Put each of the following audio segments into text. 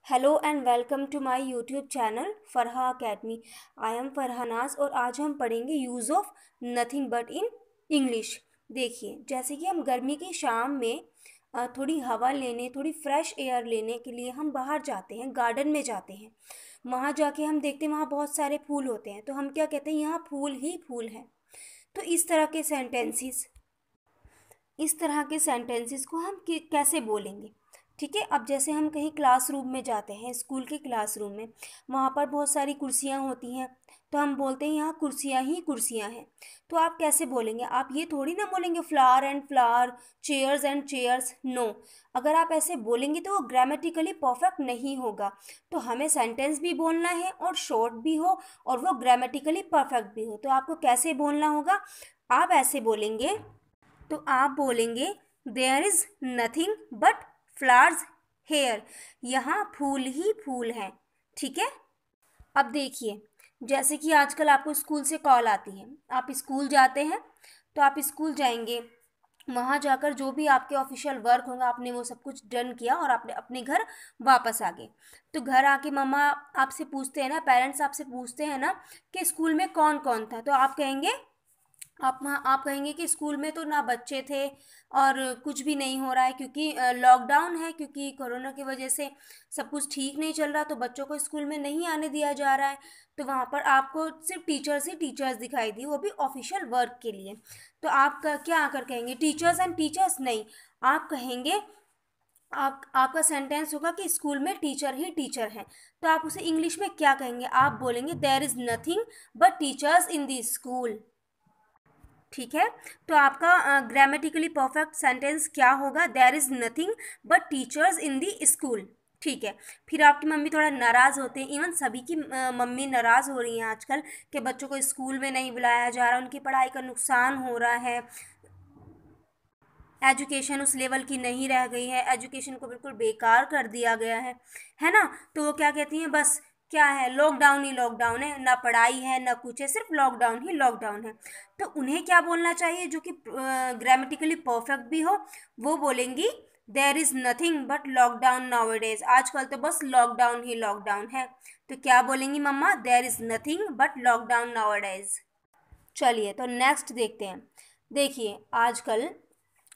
Hello and welcome to my YouTube channel Farha academy. I am Farha Naz और आज हम पढ़ेंगे use of nothing but in English. देखिए, जैसे कि हम गर्मी की शाम में थोड़ी हवा लेने, थोड़ी फ्रेश एयर लेने के लिए हम बाहर जाते हैं, गार्डन में जाते हैं। वहाँ जाके हम देखते हैं वहाँ बहुत सारे फूल होते हैं, तो हम क्या कहते हैं, यहाँ फूल ही फूल हैं। तो इस तरह के सेंटेंसेस को हम कैसे बोलेंगे। ठीक है, अब जैसे हम कहीं क्लासरूम में जाते हैं, स्कूल के क्लासरूम में, वहाँ पर बहुत सारी कुर्सियाँ होती हैं, तो हम बोलते हैं यहाँ कुर्सियाँ ही कुर्सियाँ हैं। तो आप कैसे बोलेंगे, आप ये थोड़ी ना बोलेंगे flower and flower, chairs and chairs, no. अगर आप ऐसे बोलेंगे तो वो ग्रामेटिकली परफेक्ट नहीं होगा। तो हमें सेंटेंस भी बोलना है और शॉर्ट भी हो और वो ग्रामेटिकली परफेक्ट भी हो। तो आपको कैसे बोलना होगा, आप ऐसे बोलेंगे, तो आप बोलेंगे there is nothing but flowers here, यहाँ फूल ही फूल हैं। ठीक है, अब देखिए, जैसे कि आजकल आपको स्कूल से कॉल आती है, आप स्कूल जाते हैं, तो आप स्कूल जाएंगे, वहाँ जाकर जो भी आपके ऑफिशियल वर्क होगा आपने वो सब कुछ डन किया और आपने अपने घर वापस आ गए। तो घर आके मम्मा आपसे पूछते हैं ना, पेरेंट्स आपसे पूछते हैं ना कि स्कूल में कौन कौन था, तो आप कहेंगे, आप कहेंगे कि स्कूल में तो ना बच्चे थे और कुछ भी नहीं हो रहा है, क्योंकि लॉकडाउन है, क्योंकि कोरोना की वजह से सब कुछ ठीक नहीं चल रहा, तो बच्चों को स्कूल में नहीं आने दिया जा रहा है। तो वहाँ पर आपको सिर्फ टीचर्स ही टीचर्स दिखाई दी, वो भी ऑफिशियल वर्क के लिए। तो आप क्या आकर कहेंगे, टीचर्स एंड टीचर्स नहीं, आप कहेंगे, आपका सेंटेंस होगा कि स्कूल में टीचर ही टीचर हैं। तो आप उसे इंग्लिश में क्या कहेंगे, आप बोलेंगे there is nothing but teachers in the school. ठीक है, तो आपका ग्रामेटिकली परफेक्ट सेंटेंस क्या होगा, there is nothing but teachers in the school. ठीक है, फिर आपकी मम्मी थोड़ा नाराज़ होते हैं, इवन सभी की मम्मी नाराज़ हो रही हैं आजकल कि बच्चों को स्कूल में नहीं बुलाया जा रहा, उनकी पढ़ाई का नुकसान हो रहा है, एजुकेशन उस लेवल की नहीं रह गई है, एजुकेशन को बिल्कुल बेकार कर दिया गया है ना। तो वो क्या कहती हैं, बस क्या है, लॉकडाउन ही लॉकडाउन है, ना पढ़ाई है ना कुछ है, सिर्फ लॉकडाउन ही लॉकडाउन है। तो उन्हें क्या बोलना चाहिए जो कि ग्रामेटिकली परफेक्ट भी हो, वो बोलेंगी there is nothing but lockdown nowadays, आजकल तो बस लॉकडाउन ही लॉकडाउन है। तो क्या बोलेंगी मम्मा, there is nothing but lockdown nowadays. चलिए, तो नेक्स्ट देखते हैं। देखिए, आजकल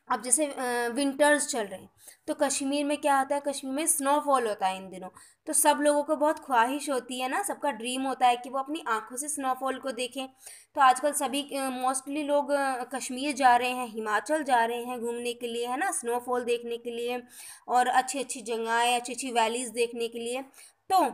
अब जैसे विंटर्स चल रहे हैं, तो कश्मीर में क्या होता है, कश्मीर में स्नोफॉल होता है इन दिनों। तो सब लोगों को बहुत ख्वाहिश होती है ना, सबका ड्रीम होता है कि वो अपनी आंखों से स्नोफॉल को देखें। तो आजकल सभी मोस्टली लोग कश्मीर जा रहे हैं, हिमाचल जा रहे हैं घूमने के लिए, है ना, स्नोफॉल देखने के लिए और अच्छी अच्छी जगहें, अच्छी अच्छी वैलीज़ देखने के लिए। तो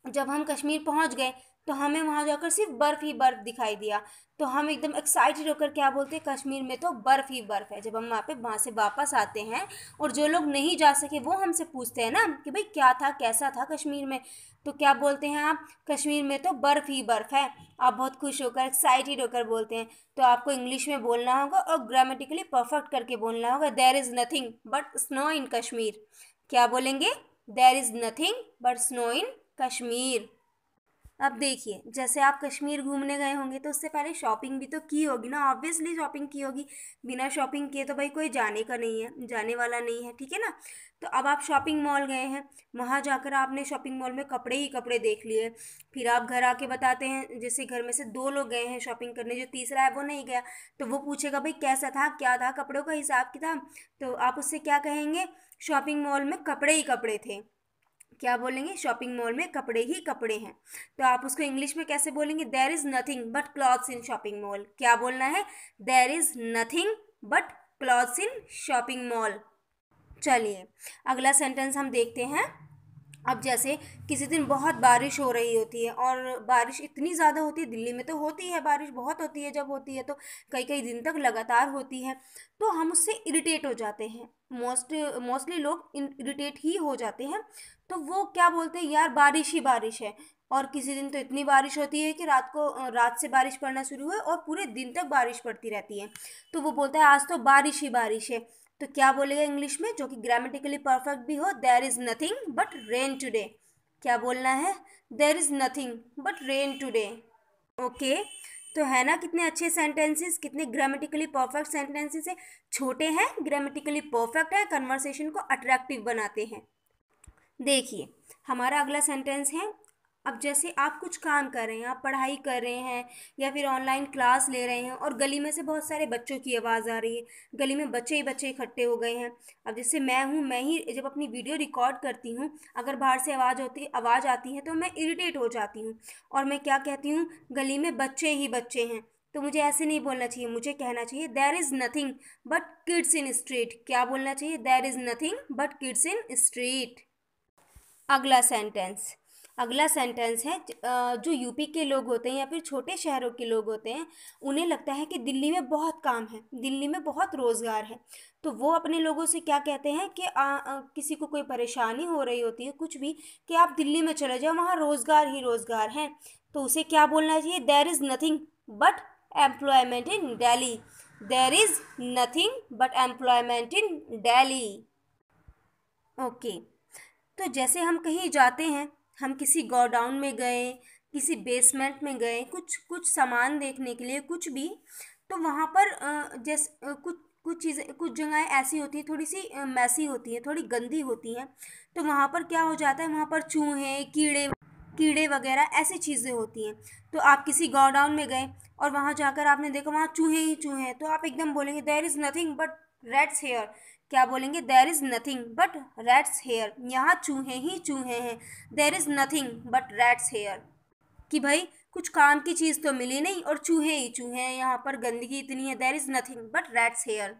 जब हम कश्मीर पहुंच गए, तो हमें वहां जाकर सिर्फ बर्फ़ ही बर्फ़ दिखाई दिया। तो हम एकदम एक्साइटेड होकर क्या बोलते हैं, कश्मीर में तो बर्फ़ ही बर्फ़ है। जब हम वहाँ से वापस आते हैं और जो लोग नहीं जा सके वो हमसे पूछते हैं ना कि भाई क्या था, कैसा था कश्मीर में, तो क्या बोलते हैं आप, कश्मीर में तो बर्फ़ ही बर्फ़ है। आप बहुत खुश होकर, एक्साइटेड होकर बोलते हैं। तो आपको इंग्लिश में बोलना होगा और ग्रामेटिकली परफेक्ट करके बोलना होगा, there is nothing but snow in Kashmir. क्या बोलेंगे, there is nothing but snow in Kashmir. अब देखिए, जैसे आप कश्मीर घूमने गए होंगे तो उससे पहले शॉपिंग भी तो की होगी ना, ऑब्वियसली शॉपिंग की होगी। बिना शॉपिंग किए तो भाई कोई जाने का नहीं है, जाने वाला नहीं है, ठीक है ना। तो अब आप शॉपिंग मॉल गए हैं, वहाँ जाकर आपने शॉपिंग मॉल में कपड़े ही कपड़े देख लिए। फिर आप घर आके बताते हैं, जैसे घर में से दो लोग गए हैं शॉपिंग करने, जो तीसरा है वो नहीं गया, तो वो पूछेगा भाई कैसा था, क्या था, कपड़ों का हिसाब किताब। तो आप उससे क्या कहेंगे, शॉपिंग मॉल में कपड़े ही कपड़े थे। क्या बोलेंगे, शॉपिंग मॉल में कपड़े ही कपड़े हैं। तो आप उसको इंग्लिश में कैसे बोलेंगे, there is nothing but clothes in shopping mall. क्या बोलना है, there is nothing but clothes in shopping mall. चलिए, अगला सेंटेंस हम देखते हैं। अब जैसे किसी दिन बहुत बारिश हो रही होती है, और बारिश इतनी ज़्यादा होती है, दिल्ली में तो होती है बारिश, बहुत होती है, जब होती है तो कई कई दिन तक लगातार होती है। तो हम उससे इरिटेट हो जाते हैं, मोस्टली लोग इरिटेट ही हो जाते हैं। तो वो क्या बोलते हैं, यार बारिश ही बारिश है। और किसी दिन तो इतनी बारिश होती है कि रात से बारिश पड़ना शुरू हुई और पूरे दिन तक बारिश पड़ती रहती है। तो वो बोलता है आज तो बारिश ही बारिश है। तो क्या बोलेगा इंग्लिश में, जो कि ग्रामेटिकली परफेक्ट भी हो, there is nothing but rain today. क्या बोलना है, there is nothing but rain today. Okay, तो है ना कितने अच्छे सेंटेंसेस, कितने ग्रामेटिकली परफेक्ट सेंटेंसेस है, छोटे हैं, ग्रामेटिकली परफेक्ट है, कन्वर्सेशन को अट्रैक्टिव बनाते हैं। देखिए, हमारा अगला सेंटेंस है, अब जैसे आप कुछ काम कर रहे हैं, आप पढ़ाई कर रहे हैं या फिर ऑनलाइन क्लास ले रहे हैं और गली में से बहुत सारे बच्चों की आवाज़ आ रही है, गली में बच्चे ही बच्चे इकट्ठे हो गए हैं। अब जैसे मैं हूँ, मैं ही जब अपनी वीडियो रिकॉर्ड करती हूँ, अगर बाहर से आवाज़ आती है तो मैं इरिटेट हो जाती हूँ और मैं क्या कहती हूँ, गली में बच्चे ही बच्चे हैं। तो मुझे ऐसे नहीं बोलना चाहिए, मुझे कहना चाहिए there is nothing but kids in street. क्या बोलना चाहिए, there is nothing but kids in street. अगला सेंटेंस, अगला सेंटेंस है, जो यूपी के लोग होते हैं या फिर छोटे शहरों के लोग होते हैं, उन्हें लगता है कि दिल्ली में बहुत काम है, दिल्ली में बहुत रोज़गार है। तो वो अपने लोगों से क्या कहते हैं कि किसी को कोई परेशानी हो रही होती है कुछ भी, कि आप दिल्ली में चले जाओ, वहाँ रोज़गार ही रोज़गार है। तो उसे क्या बोलना चाहिए, there is nothing but employment in Delhi. There is nothing but employment in Delhi. Okay. तो जैसे हम कहीं जाते हैं, हम किसी गोडाउन में गए, किसी बेसमेंट में गए, कुछ कुछ सामान देखने के लिए, कुछ भी, तो वहाँ पर कुछ कुछ चीज़ें, कुछ जगहें ऐसी होती हैं, थोड़ी सी मैसी होती हैं, थोड़ी गंदी होती हैं। तो वहाँ पर क्या हो जाता है, वहाँ पर चूहे, कीड़े कीड़े वगैरह ऐसी चीज़ें होती हैं। तो आप किसी गोडाउन में गए और वहाँ जाकर आपने देखा वहाँ चूहे ही चूहे हैं, तो आप एकदम बोलेंगे there is nothing but rats here. क्या बोलेंगे, there is nothing but rats here. यहाँ चूहे ही चूहे हैं, there is nothing but rats here. कि भाई कुछ काम की चीज़ तो मिली नहीं और चूहे ही चूहे हैं, यहाँ पर गंदगी इतनी है, there is nothing but rats here.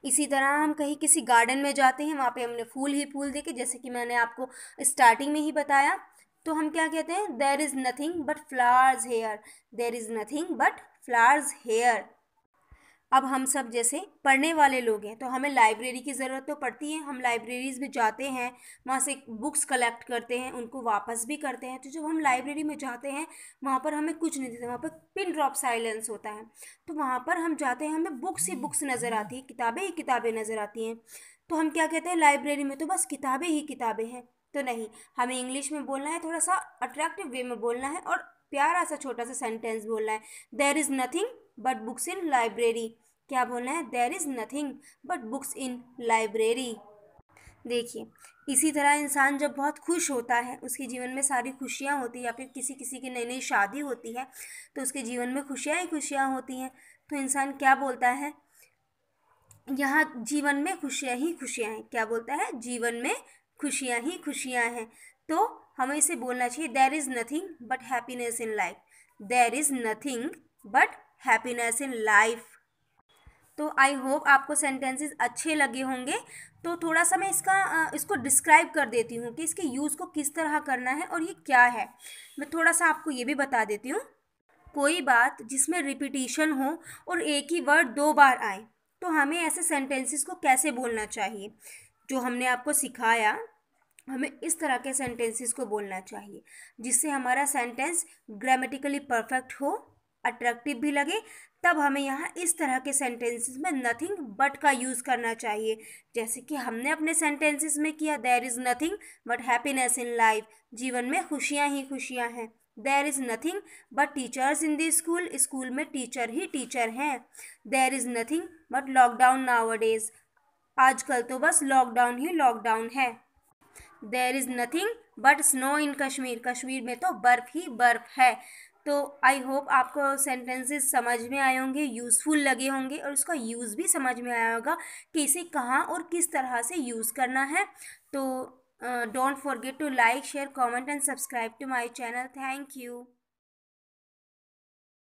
इसी तरह हम कहीं किसी गार्डन में जाते हैं, वहाँ पे हमने फूल ही फूल देखे, जैसे कि मैंने आपको स्टार्टिंग में ही बताया। तो हम क्या कहते हैं, there is nothing but flowers here. There is nothing but flowers here. अब हम सब जैसे पढ़ने वाले लोग हैं, तो हमें लाइब्रेरी की ज़रूरत तो पड़ती है। हम लाइब्रेरीज़ में जाते हैं, वहाँ से बुक्स कलेक्ट करते हैं, उनको वापस भी करते हैं। तो जब हम लाइब्रेरी में जाते हैं, वहाँ पर हमें कुछ नहीं देते, वहाँ पर पिन ड्रॉप साइलेंस होता है। तो वहाँ पर हम जाते हैं, हमें बुक्स ही बुक्स नज़र आती है, किताबें ही किताबें नज़र आती हैं। तो हम क्या कहते हैं, लाइब्रेरी में तो बस किताबें ही किताबें हैं। तो नहीं, हमें इंग्लिश में बोलना है, थोड़ा सा अट्रैक्टिव वे में बोलना है और प्यारा सा छोटा सा सेंटेंस बोलना है, there is nothing but books in library. क्या बोलना है, there is nothing but books in library. देखिए, इसी तरह इंसान जब बहुत खुश होता है, उसके जीवन में सारी खुशियाँ होती हैं, या फिर किसी किसी की नई नई शादी होती है, तो उसके जीवन में खुशियाँ ही खुशियाँ होती हैं। तो इंसान क्या बोलता है, यहाँ जीवन में खुशियाँ ही खुशियाँ हैं। क्या बोलता है, जीवन में खुशियाँ ही खुशियाँ हैं। तो हमें इसे बोलना चाहिए, there is nothing but happiness in life. There is nothing but happiness in life. तो आई होप आपको सेंटेंसेस अच्छे लगे होंगे। तो थोड़ा सा मैं इसको डिस्क्राइब कर देती हूँ कि इसके यूज़ को किस तरह करना है और ये क्या है। मैं थोड़ा सा आपको ये भी बता देती हूँ। कोई बात जिसमें रिपीटिशन हो और एक ही वर्ड दो बार आए, तो हमें ऐसे सेंटेंसेस को कैसे बोलना चाहिए, जो हमने आपको सिखाया, हमें इस तरह के सेंटेंसेस को बोलना चाहिए जिससे हमारा सेंटेंस ग्रामेटिकली परफेक्ट हो, अट्रैक्टिव भी लगे। तब हमें यहाँ इस तरह के सेंटेंसेस में नथिंग बट का यूज़ करना चाहिए, जैसे कि हमने अपने सेंटेंसेस में किया, there is nothing but happiness in life. जीवन में खुशियाँ ही खुशियाँ हैं। There is nothing but teachers in the school. School में टीचर ही टीचर हैं। There is nothing but lockdown nowadays. आजकल तो बस लॉकडाउन ही लॉकडाउन है। There is nothing but snow in Kashmir. Kashmir में तो बर्फ़ ही बर्फ़ है। तो आई होप आपको सेंटेंसेस समझ में आए होंगे, यूज़फुल लगे होंगे और उसका यूज़ भी समझ में आया होगा कि इसे कहाँ और किस तरह से यूज़ करना है। तो don't forget to like, share, comment and subscribe to my channel. Thank you.